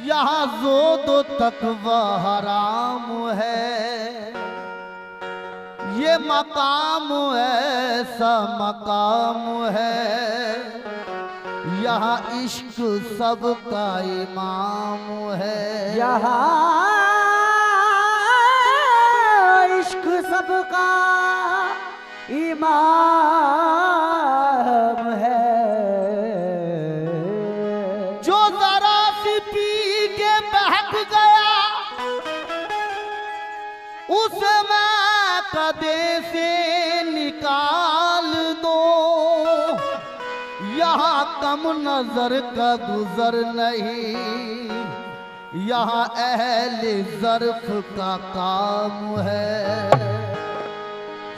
यहाँ ज़ोदो तकवा हराम है, ये मकाम ऐसा मकाम है, यहाँ इश्क सबका इमाम है। यहाँ इश्क सबका इमाम है। जो जरा सी पी के बहक गया उसे मैं कदे से निकाल दो। यहाँ कम नजर का गुजर नहीं, यहाँ अहले ज़र्फ का काम है।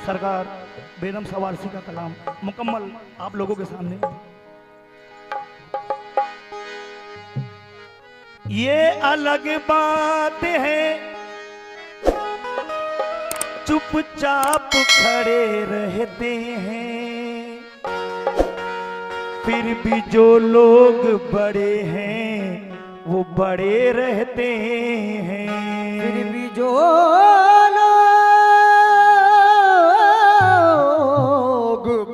सरकार बेगम सवारसी का कलाम मुकम्मल आप लोगों के सामने। ये अलग बात है चुपचाप खड़े रहते हैं, फिर भी जो लोग बड़े हैं वो बड़े रहते हैं। फिर भी जो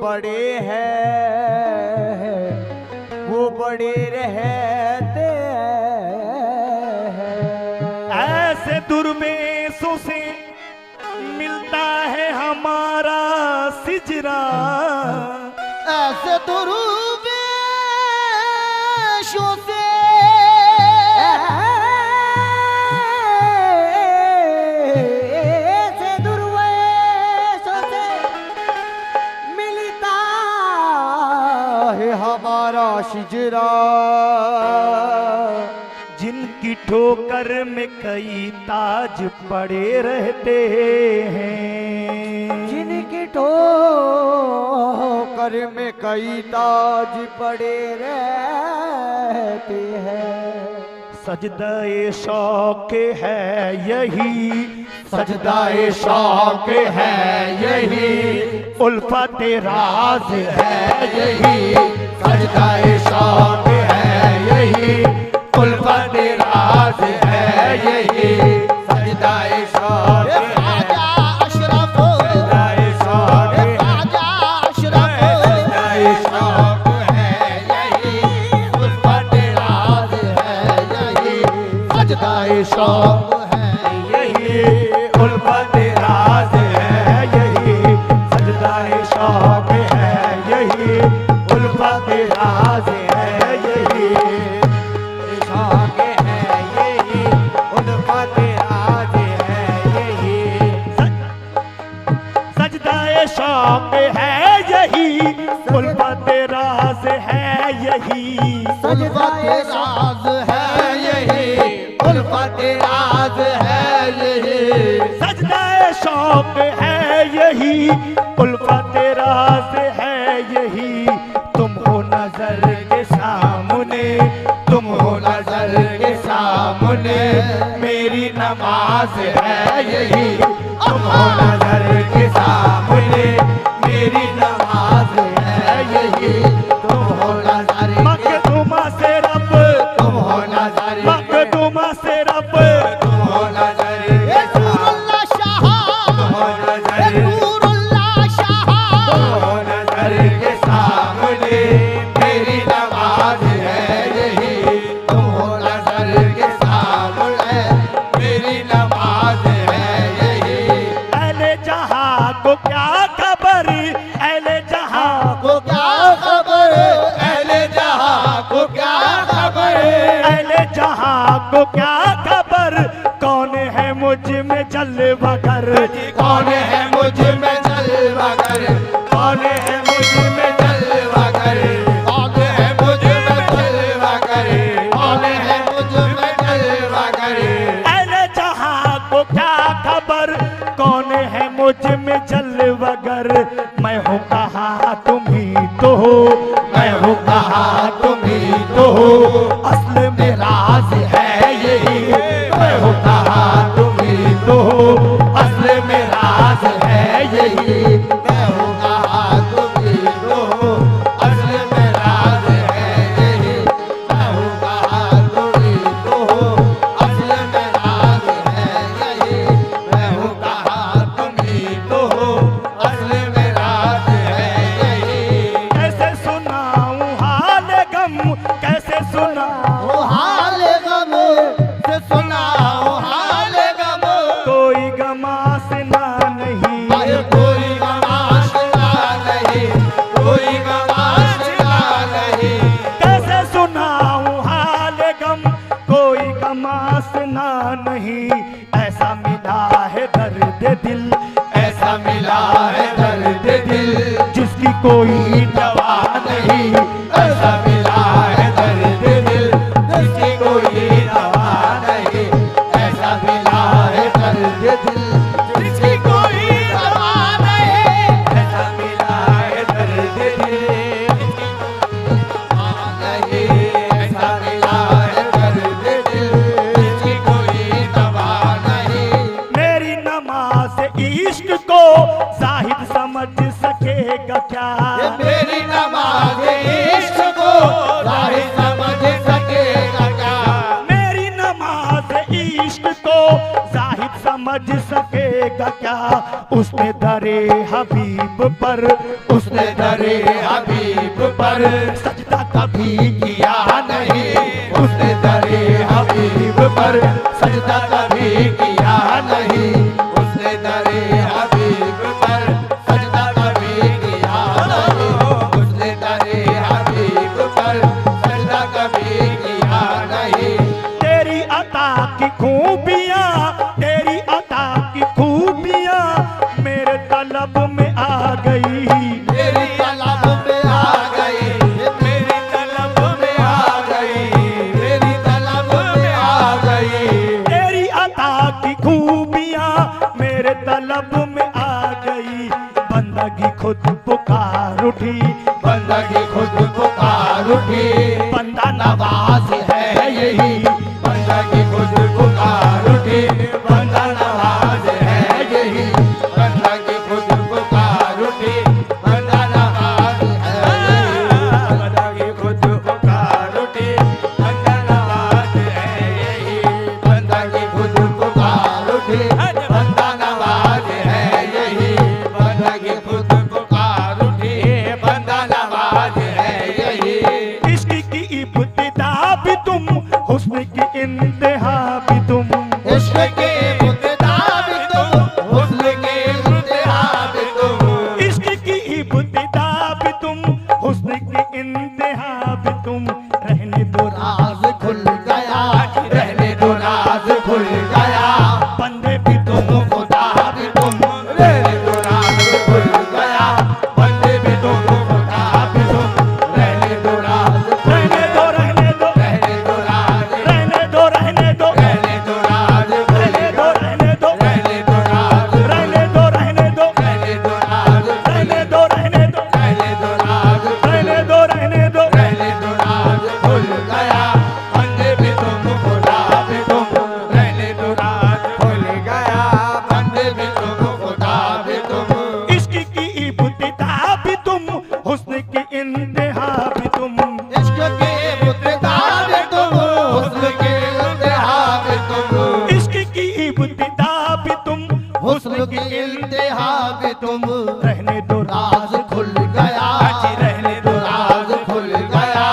बड़े हैं वो बड़े रहते हैं। ऐसे दुर्वेशों से मिलता है हमारा सिजरा, ऐसे दुर्वेशों से हमारा शिजरा, जिनकी ठोकर में कई ताज पड़े रहते हैं। जिनकी ठोकर में कई ताज पड़े रहते हैं। सजदाए शौक है यही, सजदाए शौक है यही, उल्फत राज है यही, सजदाए शौक है यही, उल्फत राज है यही, सजदाए शौक है। अशरफ सजदाए शौक है, अशरफ सजदाए शौक है यही, उल्फत राज है यही, सजदाए शौक है यही, उल्फत राज है यही, सजदाए शौक है यही, उल्फत राज है यही, शौक है यही, उल्फत राज है यही। सजदाए शौक है यही, उल्फत राज है यही, उल्फत राज है यही, उल्फत राज है यही, सजदाए शौक है यही, उल्फत राज है यही। तुम हो नजर के सामने, तुम हो नजर के सामने, मेरी नमाज है यही। तुम हो नजर के सामने, मेरी नमाज है यही। तुम हो नजर मखदूमा से रब, तुम हो नजर, मखदूमा से रब, तुम हो नजर, ये नूरुल्लाह शाह, तुम हो नजर, ये नूरुल्लाह शाह, तुम हो नजर के सामने, मेरी नमाज है यही। तुम हो नजर के सामने, मेरी नमाज है यही। अहले जहां को क्या खबर, अहले जहां को क्या खबर, अहले जहां को क्या खबर, अहले जहां को क्या खबर, कौन है मुझ में जलवा कर, कौन है मुझ में जलवा कर, कौन है मुझ में जलवा कर, कौन है मुझ में जलवा कर, कौन है मुझ में जलवा कर, अहले जहां को क्या खबर, कौन है मुझ में जलवा कर। मैं हूँ कहा तुम ही तो हो, मैं हूँ कहा तुम ही तो हो, असल में राज है यही। मैं हूँ कहा तुम ही तो हो, असल में राज है यही। मैं हूँ कहा तुम ही तो हो, असल में राज है यही। मैं हूँ कहा तुम ही तो हो, सुनाओ हाल गम, कोई गमासना नहीं, कोई गमाशना नहीं, कोई गमाशना नहीं। कैसे सुनाऊं हाल गम, कोई गमासना नहीं। ऐसा मिला है दर्द दिल, ऐसा मिला है दर्द दिल, जिसकी कोई दवा नहीं। ऐसा मिला है दर्द दिल, जिसकी कोई दवा नहीं। ऐसा मिला है दर्द दिल, जिसकी कोई दवा नहीं। ऐसा मिला है दर्द दिल, नहीं। ऐसा मिला है दर्द दिल, जिसकी कोई दवा नहीं। मेरी नमाज इश्क को जाहिद समझ सकेगा क्या? मेरी नमाज इश्क को जाहिर समझ सकेगा क्या? मेरी नमाज इश्क को जाहिद समझ सकेगा क्या? उसने दरे हबीब पर, उसने दरे हबीब पर सजदा कभी किया नहीं। उसने दरे हबीब पर सजदा कभी किया नहीं। उसने दरे हबीब पर सजदा कभी किया नहीं। उसने दरे हबीब पर सजदा कभी किया नहीं। तेरी अता की खूबियां, तेरी अता की खूबियां मेरे तलब में आ गई। मेरी तलब में आ गई, मेरी तलब में आ गई, मेरी तलब में आ गई। तेरी अता की खूबियां मेरे तलब में आ गई। बंदगी खुद पुकार उठी, बंदगी खुद पुकार उठी। बंदा नवाज है यही, बंदगी खुद पुकार उठी। बंदा नवाज है यही, बंदगी खुद पुकार उठी। बंदा नवाज है यही, बंदगी खुद पुकार उठी। बंदा नवाज है यही, बंदगी खुद पुकार उठी। बंदा नवाज है यही, बंदगी खुद पुकार उठी। बंदा नवाज है यही। इश्क की इब्तिदा भी तुम, हुस्न की इंतहा भी तुम। इश्क के मुद्दा भी तुम, हुस्न के इंतहा भी तुम। इश्क की इब्तिदा भी तुम, हुस्न की इंतहा भी तुम। रहने दो राज खुल गया, रहने दो राज खुल गया। बंदे भी तुम, खुदा भी तुम, रहने दो राज खुल गया। बंदे भी तुम, खुदा भी तुम, रहने दो राज खुल रहने दो, रहने दो, रहने दो राज, रहने दो, रहने दो, रहने दो राज खुल रहने दो, गया। रहने दो, रहने दो राज, रहने दो, रहने दो, रहने दो राज, रहने दो, रहने दो, रहने दो राज, रहने दो, रहने दो। रहने दो राज खुल गया। बंदे भी तुम, खुदा भी तुम, रहने दो राज खुल गया। बंदे भी तुम, खुदा भी तुम। इश्क की इब्तिदा भी तुम, हुस्न की इंतहा भी तुम। इश्क के मुद्दा भी तुम, हुस्न के इंतहा भी तुम। इश्क की इब्तिदा भी तुम, हुस्न की इंतहा भी तुम। रहने दो राज खुल गया, रहने दो राज खुल गया।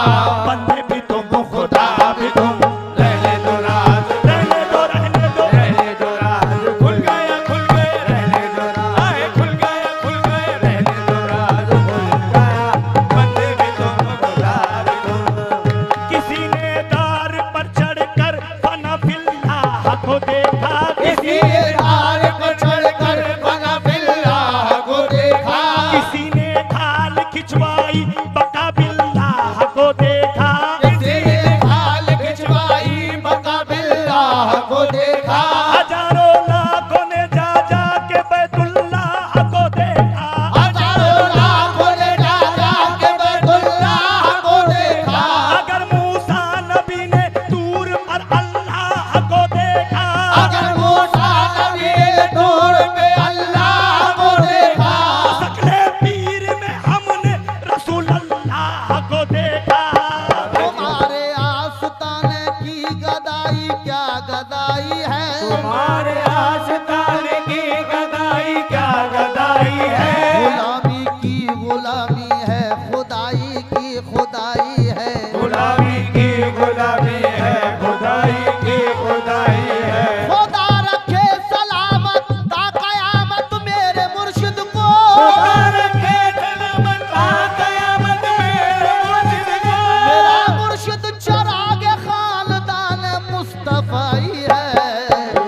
बंदे भी तुम, खुदा भी तुम, रहने दो राज, रहने दो, रहने दो, रहने दो राज खुल गया, खुल गया। रहने दो राज खुल गया, खुल गया। रहने दो राज खुल गया। बंदे भी तुम, खुदा भी तुम। किसी ने दार पर चढ़कर फना फिल्लाह को देखा। किसी हार पर चढ़कर बना बिल्लाह को देखा। किसी ने खाल खिंचवाई बका बिल्लाह को देखा। किसी ने खाल खिंचवाई बका बिल्लाह को देखा। हजारों लाखों ने जा जा के बैतुल्लाह को देखा। हजारों लाखों ने जा जा के बैतुल्लाह को देखा। अगर मूसा नबी ने दूर पर अल्लाह को देखा। अगर मूसा नबी ने दूर पे अल्लाह को देखा। सकले पीर में हमने रसूल अल्लाह को देखा। तुम्हारे आस्ताने की गदाई क्या गदाई है। तुम्हारे आस्ताने की गदाई क्या गदाई है। गुलामी की गुलामी है, खुदाई की खुदाई है। गुलामी की गुलामी है, खुदाई की खुदाई सफाई है।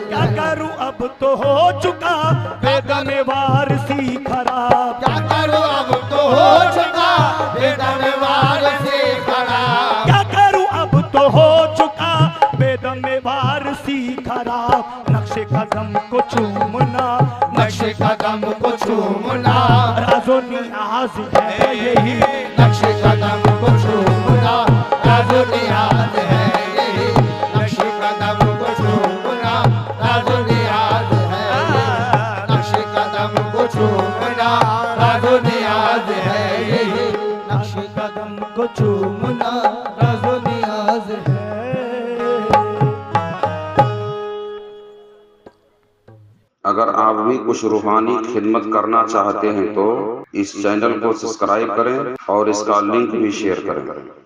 क्या करूं अब तो हो चुका वेद में वारसी खराब। क्या करूं अब तो हो चुका वेद में वारसी खराब। क्या करूं अब तो हो चुका वेद में वारसी खराब। नक्शे कदम को चूमना, नक्शे कदम को चूमना, राजो नियाज है यही। नक्शे कदम को चूमना, राजो नियाज है यही। नक्शे कदम को चूमना, राजो नियाज है यही। नक्शे कदम को चूमना, राजो नियाज है यही। नक्शे कदम को चूमना, राजो नियाज है। अगर आप भी कुछ रूहानी खिदमत करना चाहते हैं तो इस चैनल को सब्सक्राइब करें और इसका लिंक भी शेयर करें।